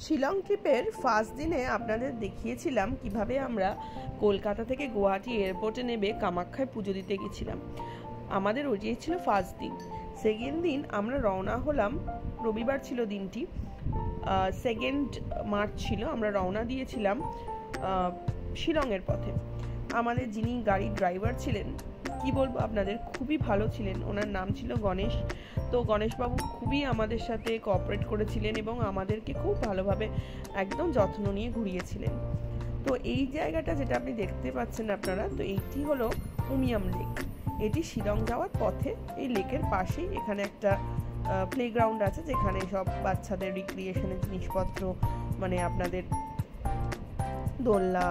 শিলং ট্রিপের ফার্স্ট দিনে আপনাদের দেখিয়েছিলাম কিভাবে আমরা কলকাতা থেকে গুয়াহাটি এয়ারপোর্টে নেমে কামাখ্যায় পুজো দিতে গেছিলাম। আমাদের ওইটাই ছিল ফার্স্ট দিন। সেকেন্ড দিন আমরা রওনা হলাম, রবিবার ছিল দিনটি, 2 মার্চ ছিল। আমরা রওনা দিয়েছিলাম শিলংয়ের পথে। আমাদের যিনি গাড়ির ড্রাইভার ছিলেন, কি বলবো আপনাদের, খুবই ভালো ছিলেন। ওনার নাম ছিল গণেশ। তো গণেশবাবু খুবই আমাদের সাথে কোঅপারেট করেছিলেন এবং আমাদেরকে খুব ভালোভাবে একদম যত্ন নিয়ে ঘুরিয়েছিলেন। তো এই জায়গাটা যেটা আপনি দেখতে পাচ্ছেন আপনারা, তো এইটি হলো উমিয়াম লেক। এটি শিলং যাওয়ার পথে, এই লেকের পাশেই এখানে একটা প্লেগ্রাউন্ড আছে, যেখানে সব বাচ্চাদের রিক্রিয়েশনের জিনিসপত্র, মানে আপনাদের দোলনা,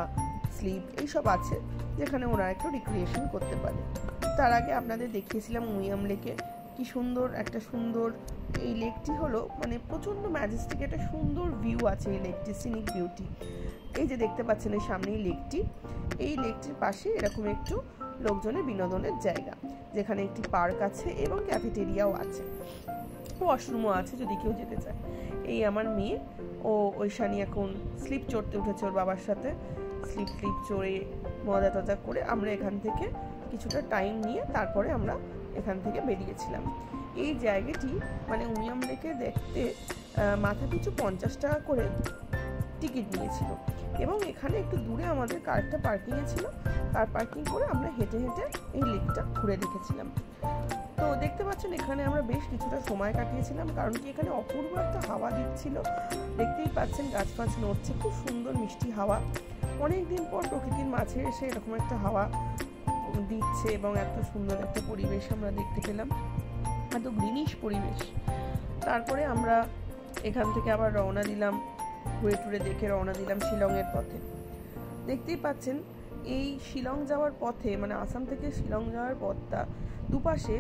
স্লিপ এইসব আছে, যেখানে ওরা একটু রিক্রিয়েশন করতে পারে। তার আগে আপনাদের দেখিয়েছিলাম উমিয়াম লেকে। কি সুন্দর একটা সুন্দর এই লেকটি হলো, মানে প্রচণ্ড ম্যাজেস্টিক একটা সুন্দর ভিউ আছে এই লেকটি, সিনিক বিউটি। এই যে দেখতে পাচ্ছেন এই সামনেই লেকটি, এই লেকটির পাশে এরকম একটু লোকজনের বিনোদনের জায়গা, যেখানে একটি পার্ক আছে এবং ক্যাফেটেরিয়াও আছে, ওয়াশরুমও আছে যদি কেউ যেতে চায়। এই আমার মেয়ে, ও ঐশানি এখন স্লিপ চড়তে উঠেছে ওর বাবার সাথে। স্লিপ চড়ে মজা টজা করে আমরা এখান থেকে কিছুটা টাইম নিয়ে তারপরে আমরা এখান থেকে বেরিয়েছিলাম। এই জায়গাটি মানে উমিয়াম লেকে দেখতে মাথা পিছু 50 টাকা করে টিকিট নিয়েছিল এবং এখানে একটু দূরে আমাদের কারটা পার্কিংয়ে ছিল। কার পার্কিং করে আমরা হেঁটে হেঁটে এই লেকটা ঘুরে দেখেছিলাম। তো দেখতে পাচ্ছেন এখানে আমরা বেশ কিছুটা সময় কাটিয়েছিলাম, কারণ কি এখানে অপূর্ব একটা হাওয়া দিচ্ছিল। দেখতেই পাচ্ছেন গাছ ফাছ নড়ছে, খুব সুন্দর মিষ্টি হাওয়া। অনেকদিন পর প্রকৃতির মাঝে এসে এরকম একটা হাওয়া দিচ্ছে এবং এত সুন্দর একটা পরিবেশ আমরা দেখতে পেলাম, এত গ্রিনিশ পরিবেশ। তারপরে আমরা এখান থেকে আবার রওনা দিলাম, ঘুরে টুরে দেখে রওনা দিলাম শিলংয়ের পথে। দেখতেই পাচ্ছেন এই শিলং যাওয়ার পথে, মানে আসাম থেকে শিলং যাওয়ার পথটা দুপাশে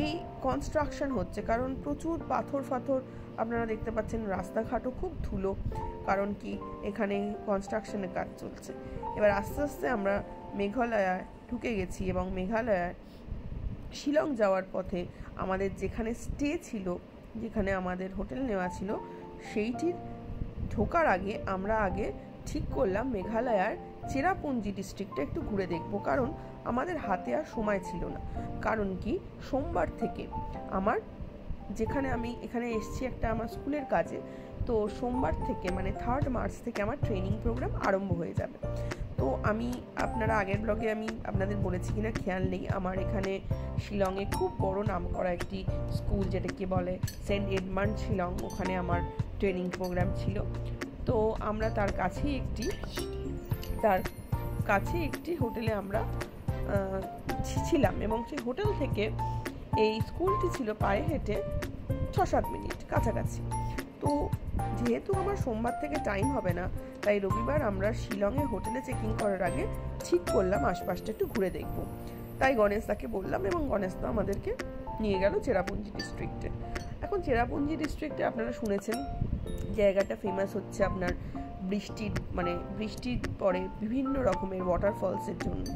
এই কনস্ট্রাকশন হচ্ছে, কারণ প্রচুর পাথর ফাথর আপনারা দেখতে পাচ্ছেন। রাস্তাঘাটও খুব ধুলো, কারণ কি এখানে কনস্ট্রাকশনের কাজ চলছে। এবার আস্তে আস্তে আমরা মেঘালয়ায় ঢুকে গেছি এবং মেঘালয়ায় শিলং যাওয়ার পথে আমাদের যেখানে স্টে ছিল, যেখানে আমাদের হোটেল নেওয়া ছিল, সেইটির ঢোকার আগে আমরা আগে ঠিক করলাম মেঘালয়ার চেরাপুঞ্জি ডিস্ট্রিক্টটা একটু ঘুরে দেখব, কারণ আমাদের হাতে আর সময় ছিল না। কারণ কি সোমবার থেকে আমার, যেখানে আমি এখানে এসেছি একটা আমার স্কুলের কাজে, তো সোমবার থেকে মানে 3 মার্চ থেকে আমার ট্রেনিং প্রোগ্রাম আরম্ভ হয়ে যাবে। তো আমি, আপনারা আগের ব্লগে আমি আপনাদের বলেছি কিনা খেয়াল নেই, আমার এখানে শিলংয়ে খুব বড় নাম করা একটি স্কুল, যেটাকে বলে সেন্ট এডমান্ড শিলং, ওখানে আমার ট্রেনিং প্রোগ্রাম ছিল। তো আমরা তার কাছেই একটি হোটেলে আমরা ছিলাম এবং সেই হোটেল থেকে এই স্কুলটি ছিল পায়ে হেঁটে 6-7 মিনিট কাছাকাছি। তো যেহেতু আমার সোমবার থেকে টাইম হবে না, তাই রবিবার আমরা শিলংয়ে হোটেলে চেকিং করার আগে ঠিক করলাম আশপাশটা একটু ঘুরে দেখব। তাই গণেশদাকে বললাম এবং গণেশদা আমাদেরকে নিয়ে গেল চেরাপুঞ্জি ডিস্ট্রিক্টে। এখন চেরাপুঞ্জি ডিস্ট্রিক্টে আপনারা শুনেছেন জায়গাটা ফেমাস হচ্ছে আপনার বৃষ্টির পরে বিভিন্ন রকমের ওয়াটারফলসের জন্য।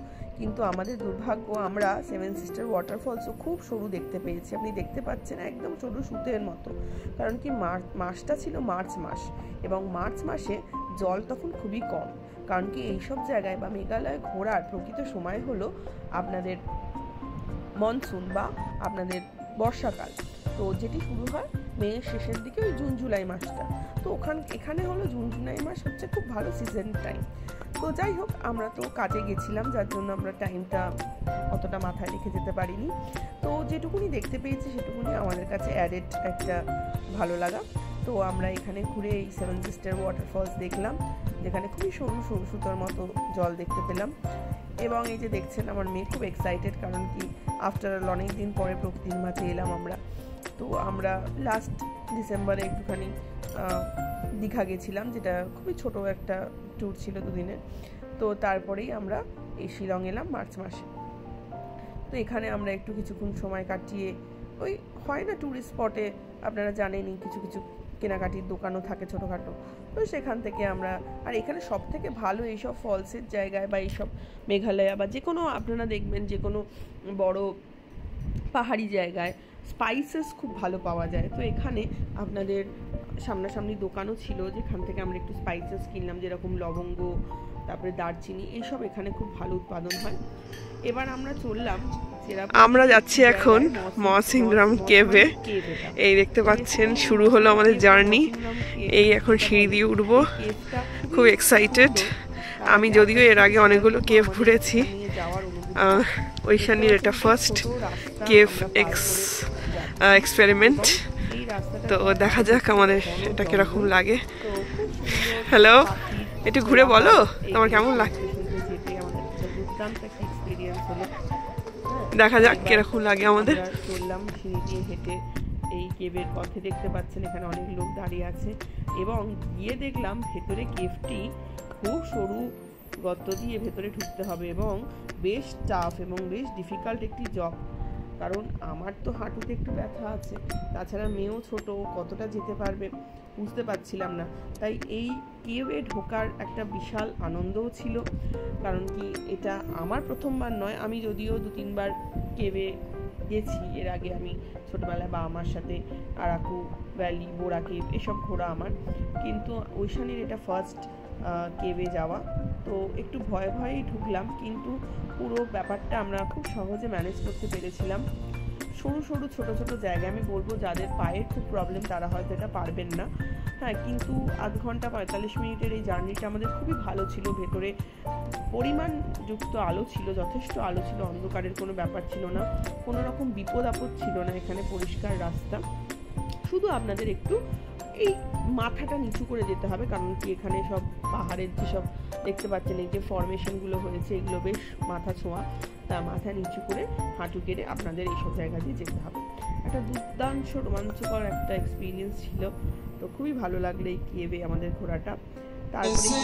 কিন্তু আমাদের দুর্ভাগ্য, আমরা 7 সিস্টার ওয়াটারফলসও খুব সরু দেখতে পেয়েছি। আপনি দেখতে পাচ্ছেন একদম সরু সুতের মতো, কারণ কি মাসটা ছিল মার্চ মাস এবং মার্চ মাসে জল তখন খুবই কম। কারণ কি এইসব জায়গায় বা মেঘালয় ঘোরার প্রকৃত সময় হলো আপনাদের মনসুন বা আপনাদের বর্ষাকাল, তো যেটি শুরু হয় মেয়ের শেষের দিকে, ওই জুন জুলাই মাসটা। তো এখানে হলো জুন জুলাই মাস হচ্ছে খুব ভালো সিজন টাইম। তো যাই হোক, আমরা তো কাজে গেছিলাম, যার জন্য আমরা টাইমটা অতটা মাথায় রেখে যেতে পারিনি। তো যেটুকুনি দেখতে পেয়েছি সেটুকুনি আমাদের কাছে অ্যাডেড একটা ভালো লাগা। তো আমরা এখানে ঘুরে এই 7 সিস্টার ওয়াটারফলস দেখলাম, যেখানে খুবই সরু সরু সুতোর মতো জল দেখতে পেলাম। এবং এই যে দেখছেন আমার মেয়ে খুব এক্সাইটেড, কারণ কি আফটার অল অনেক দিন পরে প্রকৃতির মাঝে এলাম আমরা। তো আমরা লাস্ট ডিসেম্বরে একটুখানি দীঘা গেছিলাম, যেটা খুবই ছোট একটা ট্যুর ছিল 2 দিনের। তো তারপরেই আমরা এই শিলং এলাম মার্চ মাসে। তো এখানে আমরা একটু কিছুক্ষণ সময় কাটিয়ে, ওই হয় না ট্যুরিস্ট স্পটে আপনারা জানেনই কিছু কিছু কেনাকাটির দোকানও থাকে ছোটোখাটো, তো সেখান থেকে আমরা, আর এখানে সব থেকে ভালো এইসব ফলসের জায়গায় বা এইসব মেঘালয়া বা যে কোনো আপনারা দেখবেন যে কোনো বড় পাহাড়ি জায়গায় স্পাইসেস খুব ভালো পাওয়া যায়। তো এখানে আপনাদের সামনাসামনি দোকানও ছিল যেখান থেকে আমরা একটু স্পাইসেস কিনলাম, যেরকম লবঙ্গ, তারপরে দারচিনি, এইসব এখানে খুব ভালো উৎপাদন হয়। এবার আমরা চললাম, আমরা যাচ্ছি এখন মহাসিংগ্রাম কেভে। এই দেখতে পাচ্ছেন শুরু হলো আমাদের জার্নি। এই এখন সিঁড়ি দিয়ে উঠবো, খুব এক্সাইটেড। আমি যদিও এর আগে অনেকগুলো কেভ ঘুরেছি, ঐশানীর এটা ফার্স্ট কেভ এক্সপেরিমেন্ট। তো দেখা যাক আমাদের এটা কিরকম লাগে। হ্যালো, একটু ঘুরে বলো তোমার কেমন লাগে। দেখা যাক কিরকম লাগে আমাদের। চললাম সিঁড়ি দিয়ে হেঁটে এই কেভের পথে, দেখতে পাচ্ছেন এখানে অনেক লোক দাঁড়িয়ে আছে, এবং গিয়ে দেখলাম ভেতরে কেভটি খুব সরু গর্ত দিয়ে ভেতরে ঢুকতে হবে, এবং বেশ টাফ এবং বেশ ডিফিকাল্ট একটি জব। কারণ আমার তো হাঁটুতে একটু ব্যথা আছে, তাছাড়া মেয়েও ছোট, কতটা যেতে পারবে বুঝতে পারছিলাম না। তাই এই কেভে ঢোকার একটা বিশাল আনন্দও ছিল, কারণ কি এটা আমার প্রথমবার নয়, আমি যদিও 2-3বার কেভে গেছি এর আগে। আমি ছোটবেলায় বাবা মার সাথে আরাকু ভ্যালি, বোরা কেভ এসব ঘোরা আমার, কিন্তু ঐশানীর এটা ফার্স্ট কেভে যাওয়া। তো একটু ভয়ে ভয়েই ঢুকলাম, কিন্তু পুরো ব্যাপারটা আমরা খুব সহজে ম্যানেজ করতে পেরেছিলাম। সরু সরু ছোট ছোট জায়গায়, আমি বলবো যাদের পায়ের খুব প্রবলেম তারা হয়তো এটা পারবেন না, হ্যাঁ, কিন্তু 1 ঘন্টা 45 মিনিটের এই জার্নিটা আমাদের খুবই ভালো ছিল। ভেতরে পরিমাণযুক্ত আলো ছিল, যথেষ্ট আলো ছিল, অন্ধকারের কোনো ব্যাপার ছিল না, কোনো রকম বিপদ আপদ ছিল না এখানে, পরিষ্কার রাস্তা। শুধু আপনাদের একটু এই মাথাটা নিচু করে যেতে হবে, কারণ কি এখানে সব পাহাড়ের যেসব দেখতে পাচ্ছেন এই যে ফরমেশনগুলো হয়েছে, এগুলো বেশ মাথা ছোঁয়া, তা মাথা নিচু করে হাঁটু কেটে আপনাদের এইসব জায়গা দিয়ে যেতে হবে। একটা দুর্দান্ত রোমাঞ্চকর একটা এক্সপিরিয়েন্স ছিল। তো খুবই ভালো লাগলো এই কেভে আমাদের ঘোরাটা। তারপরে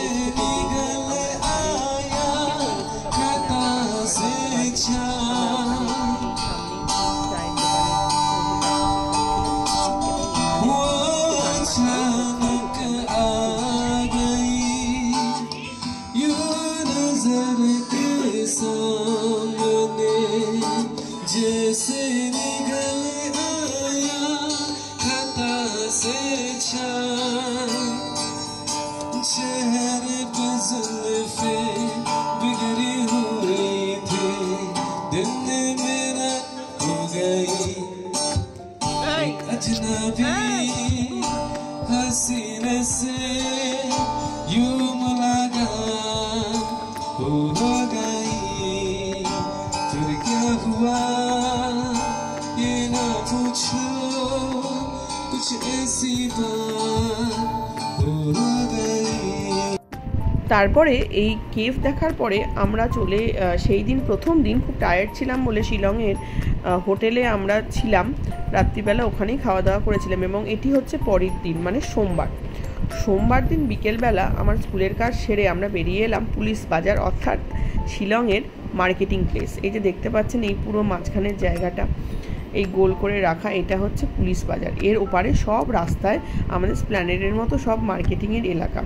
তারপরে এই কেভ দেখার পরে আমরা সেই দিন প্রথম দিন খুব টায়ার্ড ছিলাম বলে শিলংয়ের হোটেলে আমরা ছিলাম রাত্রিবেলা, ওখানেই খাওয়া দাওয়া করেছিলাম। এবং এটি হচ্ছে পরের দিন, মানে সোমবার দিন বিকেলবেলা আমার স্কুলের কাজ সেরে আমরা বেরিয়ে এলাম পুলিশ বাজার, অর্থাৎ শিলংয়ের মার্কেটিং প্লেস। এই যে দেখতে পাচ্ছেন এই পুরো মাঝখানের জায়গাটা এই গোল করে রাখা, এটা হচ্ছে পুলিশ বাজার। এর ওপারে সব রাস্তায় আমাদের স্প্ল্যানেডের মতো সব মার্কেটিংয়ের এলাকা,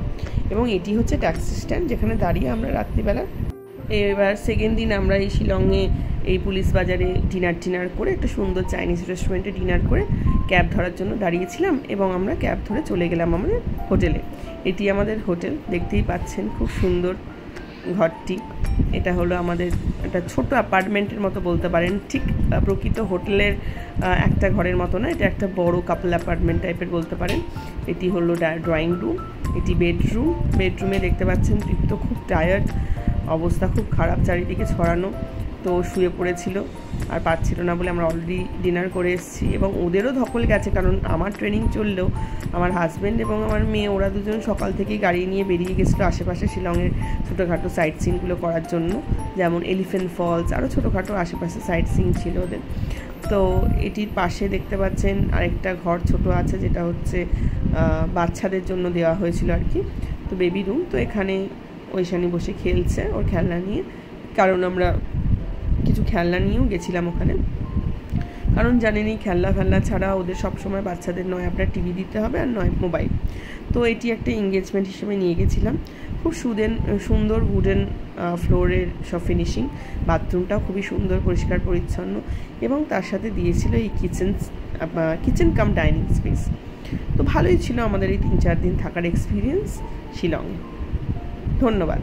এবং এটি হচ্ছে ট্যাক্সি স্ট্যান্ড যেখানে দাঁড়িয়ে আমরা রাত্রিবেলা। এবার সেকেন্ড দিন আমরা এই শিলংয়ে এই পুলিশ বাজারে ডিনার করে একটা সুন্দর চাইনিজ রেস্টুরেন্টে ডিনার করে ক্যাব ধরার জন্য দাঁড়িয়েছিলাম, এবং আমরা ক্যাব ধরে চলে গেলাম আমাদের হোটেলে। এটি আমাদের হোটেল, দেখতেই পাচ্ছেন খুব সুন্দর ঘরটি। এটা হলো আমাদের একটা ছোট অ্যাপার্টমেন্টের মতো বলতে পারেন, ঠিক প্রকৃত হোটেলের একটা ঘরের মতো না, এটা একটা বড় কাপল অ্যাপার্টমেন্ট টাইপের বলতে পারেন। এটি হলো ড্রয়িং রুম, এটি বেডরুমে দেখতে পাচ্ছেন তো খুব টায়ার্ড অবস্থা, খুব খারাপ, চারিদিকে ছড়ানো, তো শুয়ে পড়েছিল আর পাচ্ছিল না বলে আমরা অলরেডি ডিনার করে এসেছি। এবং ওদেরও ধকল গেছে, কারণ আমার ট্রেনিং চললেও আমার হাজব্যান্ড এবং আমার মেয়ে ওরা দুজন সকাল থেকেই গাড়ি নিয়ে বেরিয়ে গেছিলো আশেপাশে শিলংয়ের ছোটোখাটো সাইট সিনগুলো করার জন্য, যেমন এলিফ্যান্ট ফলস, আরও ছোটোখাটো আশেপাশে সাইট সিন ছিল ওদের। তো এটির পাশে দেখতে পাচ্ছেন আরেকটা ঘর ছোট আছে, যেটা হচ্ছে বাচ্চাদের জন্য দেওয়া হয়েছিল আর কি, তো বেবি রুম। তো এখানে ঐশানী বসে খেলছে ওর খেলনা নিয়ে, কারণ আমরা কিছু খেলনা নিয়েও গেছিলাম ওখানে, কারণ জানেনই খেলনা ছাড়া ওদের সবসময় বাচ্চাদের নয় আপনার টিভি দিতে হবে আর নয় মোবাইল। তো এটি একটা এঙ্গেজমেন্ট হিসেবে নিয়ে গেছিলাম। খুব সুন্দর উডেন ফ্লোরের সব ফিনিশিং, বাথরুমটাও খুবই সুন্দর পরিষ্কার পরিচ্ছন্ন, এবং তার সাথে দিয়েছিল এই কিচেন কাম ডাইনিং স্পেস। তো ভালোই ছিল আমাদের এই 3-4 দিন থাকার এক্সপিরিয়েন্স শিলংয়ে। ধন্যবাদ।